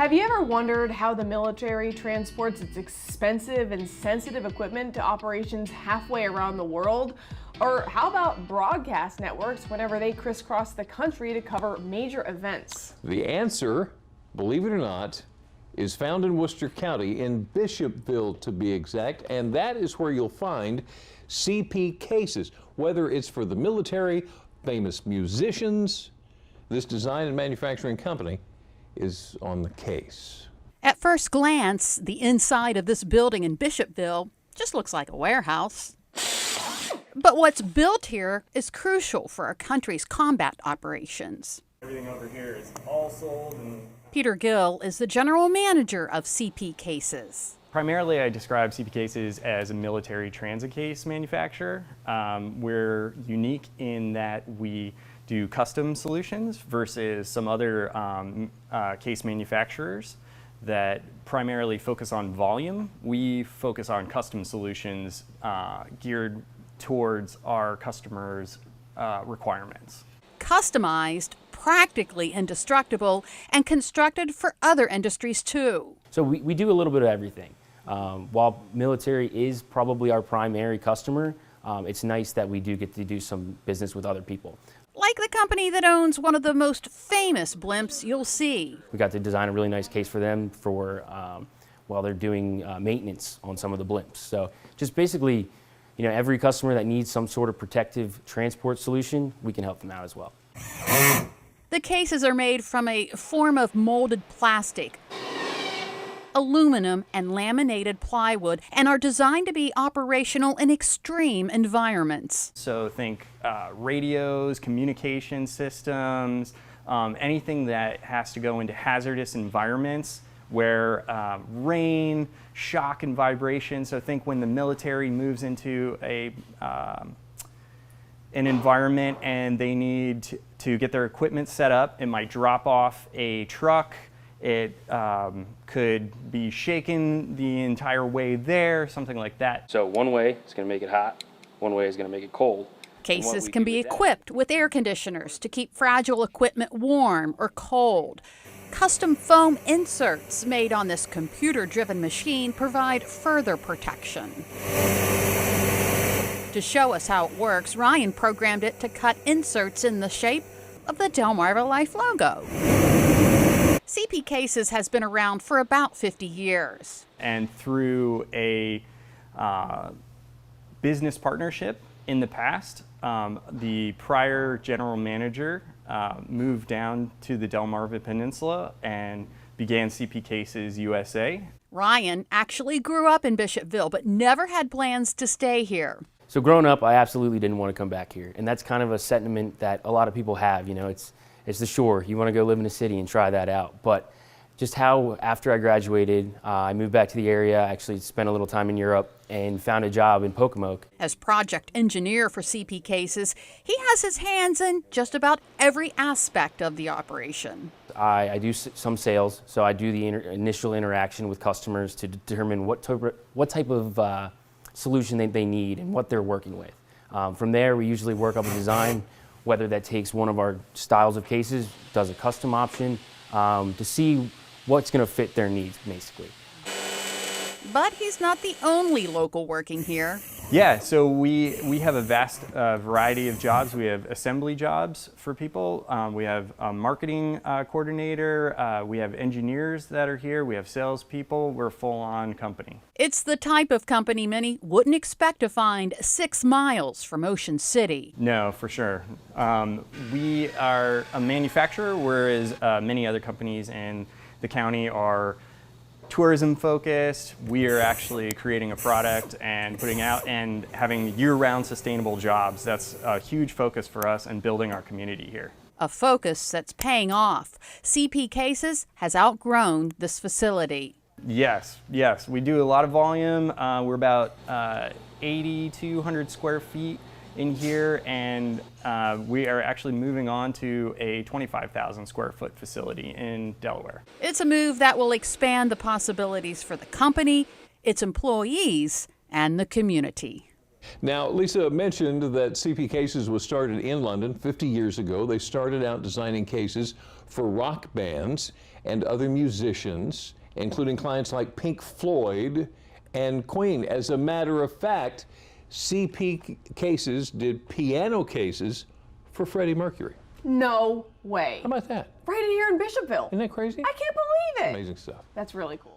Have you ever wondered how the military transports its expensive and sensitive equipment to operations halfway around the world? Or how about broadcast networks whenever they crisscross the country to cover major events? The answer, believe it or not, is found in Worcester County, in Bishopville to be exact, and that is where you'll find CP cases, whether it's for the military, famous musicians. This design and manufacturing company is on the case. At first glance, the inside of this building in Bishopville just looks like a warehouse. But what's built here is crucial for our country's combat operations. Everything over here is all sold. Peter Gill is the general manager of CP Cases. Primarily, I describe CP Cases as a military transit case manufacturer. We're unique in that we do custom solutions versus some other case manufacturers that primarily focus on volume. We focus on custom solutions geared towards our customers' requirements. Customized, practically indestructible, and constructed for other industries too. So we do a little bit of everything. While military is probably our primary customer, it's nice that we do get to do some business with other people. Like the company that owns one of the most famous blimps you'll see. We got to design a really nice case for them for while they're doing maintenance on some of the blimps. So just basically, you know, every customer that needs some sort of protective transport solution, we can help them out as well. The cases are made from a form of molded plastic, aluminum, and laminated plywood, and are designed to be operational in extreme environments. So think radios, communication systems, anything that has to go into hazardous environments where rain, shock, and vibration. So think when the military moves into an environment and they need to get their equipment set up, it might drop off a truck. It could be shaken the entire way there, something like that. So one way is going to make it hot, one way is going to make it cold. Cases can be equipped with air conditioners to keep fragile equipment warm or cold. Custom foam inserts made on this computer-driven machine provide further protection. To show us how it works, Ryan programmed it to cut inserts in the shape of the Delmarva Life logo. CP Cases has been around for about 50 years. And through a business partnership in the past, the prior general manager moved down to the Delmarva Peninsula and began CP Cases USA. Ryan actually grew up in Bishopville, but never had plans to stay here. So growing up, I absolutely didn't want to come back here. And that's kind of a sentiment that a lot of people have, you know, it's the shore. You want to go live in a city and try that out. But just how after I graduated, I moved back to the area, actually spent a little time in Europe and found a job in Pocomoke. As project engineer for CP Cases, he has his hands in just about every aspect of the operation. I do some sales, so I do the initial interaction with customers to determine what type of solution they need and what they're working with. From there, we usually work up a design, whether that takes one of our styles of cases, does a custom option, to see what's going to fit their needs, basically. But he's not the only local working here. Yeah, so we have a vast variety of jobs. We have assembly jobs for people. We have a marketing coordinator. We have engineers that are here. We have salespeople. We're a full-on company. It's the type of company many wouldn't expect to find 6 miles from Ocean City. No, for sure. We are a manufacturer, whereas many other companies in the county are tourism focused. We are actually creating a product and putting out and having year-round sustainable jobs. That's a huge focus for us and building our community here. A focus that's paying off. CP Cases has outgrown this facility. Yes, we do a lot of volume. We're about 8,200 square feet in here, and we are actually moving on to a 25,000 square foot facility in Delaware. It's a move that will expand the possibilities for the company, its employees, and the community. Now, Lisa mentioned that CP Cases was started in London 50 years ago. They started out designing cases for rock bands and other musicians, including clients like Pink Floyd and Queen. As a matter of fact, CP Cases did piano cases for Freddie Mercury. No way. How about that? Right in here in Bishopville. Isn't that crazy? I can't believe it. Amazing stuff. That's really cool.